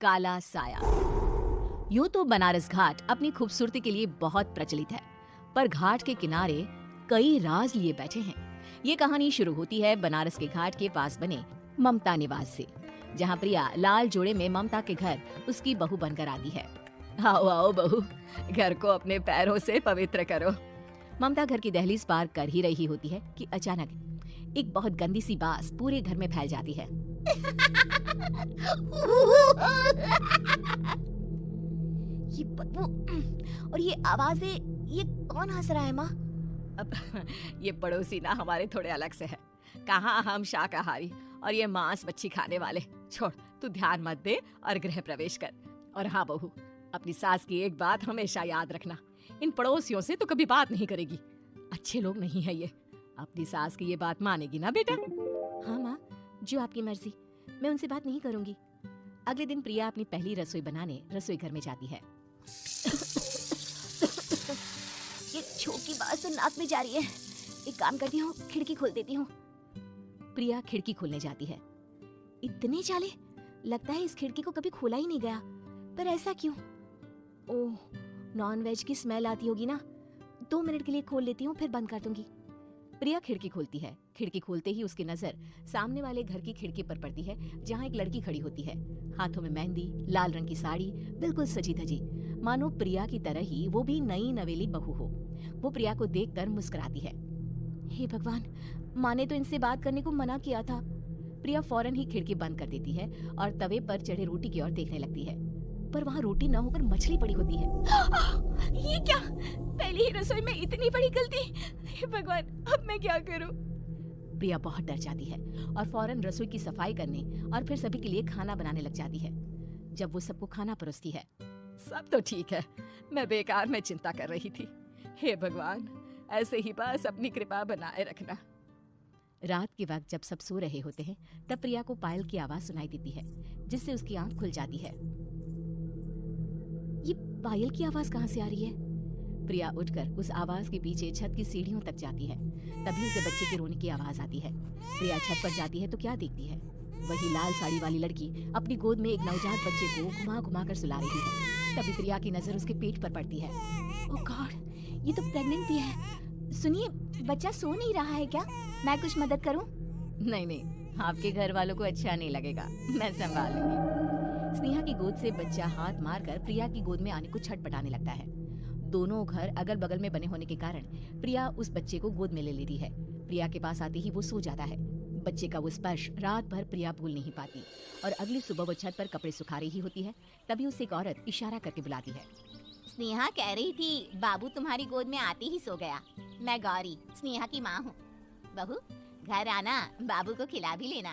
काला साया। यूं तो बनारस घाट अपनी खूबसूरती के लिए बहुत प्रचलित है, पर घाट के किनारे कई राज लिए बैठे हैं। ये कहानी शुरू होती है बनारस के घाट के पास बने ममता निवास से, जहाँ प्रिया लाल जोड़े में ममता के घर उसकी बहू बनकर आती है। आओ आओ बहू, घर को अपने पैरों से पवित्र करो। ममता घर की दहलीज पार कर ही रही होती है कि अचानक एक बहुत गंदी सी बास पूरे घर में फैल जाती है। ये बदबू और ये आवाजें, ये कौन हंस रहा है माँ? अब ये पड़ोसी ना हमारे थोड़े अलग से है। कहाँ हम शाकाहारी और ये मांस मच्छी खाने वाले। छोड़, तू ध्यान मत दे और गृह प्रवेश कर। और हाँ बहू, अपनी सास की एक बात हमेशा याद रखना, इन पड़ोसियों से तो कभी बात नहीं करेगी। अच्छे लोग नहीं है ये। अपनी सास की ये बात मानेगी ना बेटा? हाँ माँ, जो आपकी मर्जी, मैं उनसे बात नहीं करूंगी। अगले दिन प्रिया अपनी पहली रसोई बनाने रसोई घर में जाती है। ये छोटी की बात तो नाक में जा रही है। एक काम करती हूँ, खिड़की खोल देती हूँ। प्रिया खिड़की खोलने जाती है। इतने चाले, लगता है इस खिड़की को कभी खोला ही नहीं गया। पर ऐसा क्यों? ओह, नॉन वेज की स्मेल आती होगी ना। 2 मिनट के लिए खोल लेती हूँ, फिर बंद कर दूंगी। प्रिया खिड़की खोलती है। खिड़की खोलते ही उसकी नजर सामने वाले घर की खिड़की पर पड़ती है, जहाँ एक लड़की खड़ी होती है। हाथों में मेहंदी, लाल रंग की साड़ी, बिल्कुल सजी धजी, मानो प्रिया की तरह ही वो भी नई नवेली बहू हो। वो प्रिया को देखकर मुस्कुराती है। हे भगवान, माँ ने तो इनसे बात करने को मना किया था। प्रिया फौरन ही खिड़की बंद कर देती है और तवे पर चढ़े रोटी की ओर देखने लगती है, पर वहाँ रोटी न होकर मछली पड़ी होती है। ये क्या? पहली ही रसोई में इतनी बड़ी गलती। हे भगवान, अब मैं क्या करूं? प्रिया बहुत डर जाती है और फौरन रसोई की सफाई करने और फिर सभी के लिए खाना बनाने लग जाती है। जब वो सबको खाना परोसती है, सब तो ठीक है, मैं बेकार में चिंता कर रही थी। हे भगवान, ऐसे ही बस अपनी कृपा बनाए रखना। रात के वक्त जब सब सो रहे होते हैं, तब प्रिया को पायल की आवाज सुनाई देती है, जिससे उसकी आंख खुल जाती है। ये पायल की आवाज कहाँ से आ रही है? प्रिया उठकर उस आवाज के पीछे छत की सीढ़ियों तक जाती है। तभी उसे बच्चे के रोने की आवाज आती है। प्रिया छत पर जाती है तो क्या देखती है? वही लाल साड़ी वाली लड़की अपनी गोद में एक नवजात बच्चे को घुमा घुमा कर सुला रही है। तभी प्रिया की नजर उसके पेट पर पड़ती है। ओह गॉड, ये तो प्रेग्नेंट भी है। सुनिए, बच्चा सो नहीं रहा है क्या? मैं कुछ मदद करूं? नहीं नहीं, आपके घर वालों को अच्छा नहीं लगेगा, मैं संभाल लूंगी। स्नेहा की गोद से बच्चा हाथ मारकर प्रिया की गोद में आने को छटपटाने लगता है। दोनों घर अगल बगल में बने होने के कारण प्रिया उस बच्चे को गोद में ले लेती है। प्रिया के पास आते ही वो सो जाता है। बच्चे का वो स्पर्श रात भर प्रिया भूल नहीं पाती और अगली सुबह वो छत पर कपड़े सुखा रही होती है। तभी उसे एक औरत इशारा करके बुलाती है। स्नेहा कह रही थी बाबू तुम्हारी गोद में आते ही सो गया। मैं गौरी, स्नेहा की माँ हूँ। बहू, घर आना, बाबू को खिला भी लेना।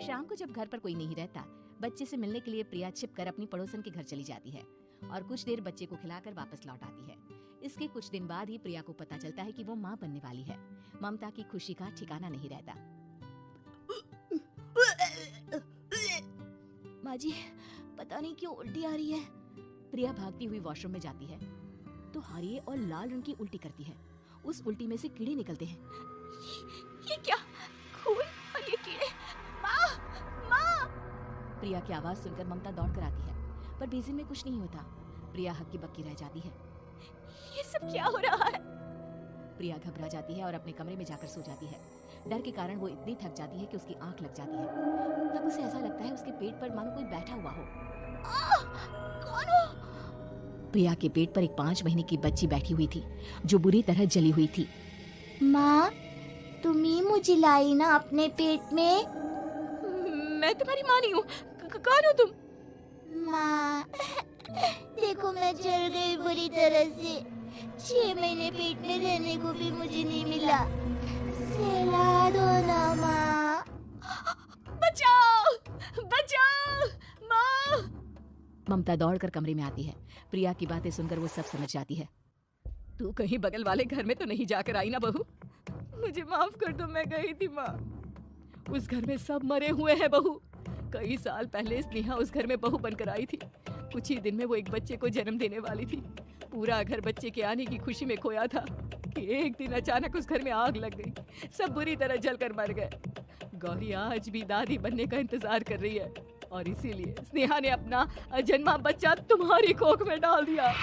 शाम को जब घर पर कोई नहीं रहता, बच्चे से मिलने के लिए प्रिया छिपकर अपनी पड़ोसन के घर चली जाती है और कुछ देर बच्चे को खिलाकर वापस लौट आती है। इसके कुछ दिन बाद ही प्रिया को पता चलता है कि वो माँ बनने वाली है। ममता की खुशी का ठिकाना नहीं रहता। माँ जी, पता नहीं क्यों उल्टी आ रही है। प्रिया भागती हुई वॉशरूम में जाती है तो हरे और लाल रंग की उल्टी करती है। उस उल्टी में से कीड़े निकलते हैं। ये क्या? खून और ये कीड़े! माँ! माँ! प्रिया की आवाज सुनकर ममता दौड़कर आती है, पर बेसिन में कुछ नहीं होता। प्रिया हक्की बक्की रह जाती है। ये सब क्या हो रहा है? प्रिया घबरा जाती है और अपने कमरे में जाकर सो जाती है। डर के कारण वो इतनी थक जाती है कि उसकी आंख लग जाती है। तब उसे ऐसा लगता है उसके पेट पर मानो कोई बैठा हुआ हो। कौन हो? प्रिया के पेट पर एक 5 महीने की बच्ची बैठी हुई थी, जो बुरी तरह जली हुई थी। माँ, तुम ही मुझे लाई ना अपने पेट में? मैं तुम्हारी माँ नहीं हूँ। कौन हो तुम? माँ, देखो मैं जल गई बुरी तरह से। 6 महीने पेट में रहने को भी मुझे नहीं मिला। सहला दो ना माँ। बचाओ! बचाओ! माँ! ममता दौड़कर कमरे में आती है। प्रिया की बातें सुनकर वो सब समझ जाती है। तू कहीं बगल वाले घर में तो नहीं जाकर आई ना बहू? मुझे माफ कर दो, मैं गई थी माँ। उस घर में सब मरे हुए हैं बहू। कई साल पहले स्नेहा उस घर में बहू बनकर आई थी। कुछ ही दिन में वो एक बच्चे को जन्म देने वाली थी। पूरा घर बच्चे के आने की खुशी में खोया था कि एक दिन अचानक उस घर में आग लग गई। सब बुरी तरह जलकर मर गए। गौरी आज भी दादी बनने का इंतजार कर रही है। और इसीलिए स्नेहा ने अपना अजन्मा बच्चा तुम्हारी कोख में डाल दिया।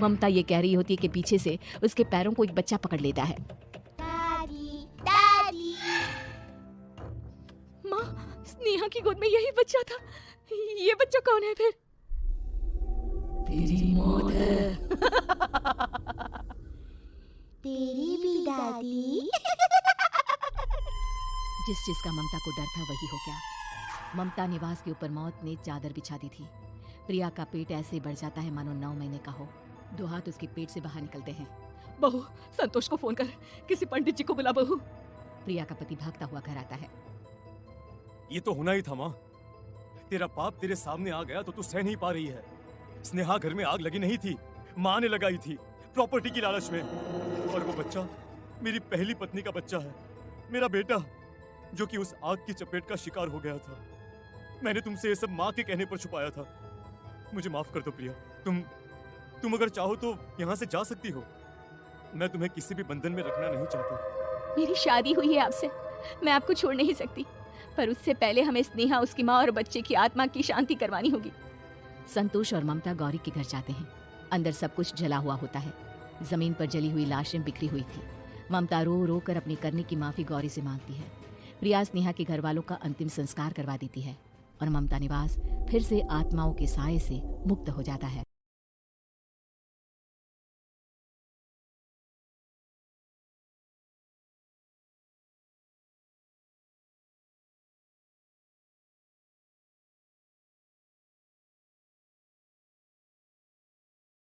ममता ये कह रही होती है कि पीछे से उसके पैरों को एक बच्चा पकड़ लेता है। दादी दादी। माँ, स्नेहा की गोद में यही बच्चा था। ये बच्चा कौन है फिर? तेरी मौत है। तेरी भी दादी। जिस चीज का ममता को डर था वही हो गया। ममता निवास के ऊपर मौत ने चादर बिछा दी थी। प्रिया का पेट ऐसे बढ़ जाता है मानो 9 महीने का हो। 2 हाथ उसके पेट से बाहर निकलते हैं। बहू, संतोष को फोन कर, किसी पंडित जी को बुला बहू। प्रिया का पति भागता हुआ घर आता है। ये तो होना ही था माँ। तेरा पाप तेरे सामने आ गया तो तू सह नहीं पा रही है। स्नेहा घर में आग लगी नहीं थी, माँ ने लगाई थी, प्रॉपर्टी की लालच में। और वो बच्चा मेरी पहली पत्नी का बच्चा है, मेरा बेटा, जो कि उस आग की चपेट का शिकार हो गया था। मैंने तुमसे ये सब माँ के कहने पर छुपाया था। मुझे माफ कर दो प्रिया। तुम अगर चाहो तो यहाँ से जा सकती हो। मैं तुम्हें किसी भी बंधन में रखना नहीं चाहता। मेरी शादी हुई है आपसे, मैं आपको छोड़ नहीं सकती, पर उससे पहले हमें स्नेहा, उसकी माँ और बच्चे की आत्मा की शांति करवानी होगी। संतोष और ममता गौरी के घर जाते हैं। अंदर सब कुछ जला हुआ होता है। जमीन पर जली हुई लाशें बिखरी हुई थी। ममता रो रो कर अपनी करने की माफी गौरी से मांगती है। प्रिया स्नेहा के घर वालों का अंतिम संस्कार करवा देती है और ममता निवास फिर से आत्माओं के साए से मुक्त हो जाता है।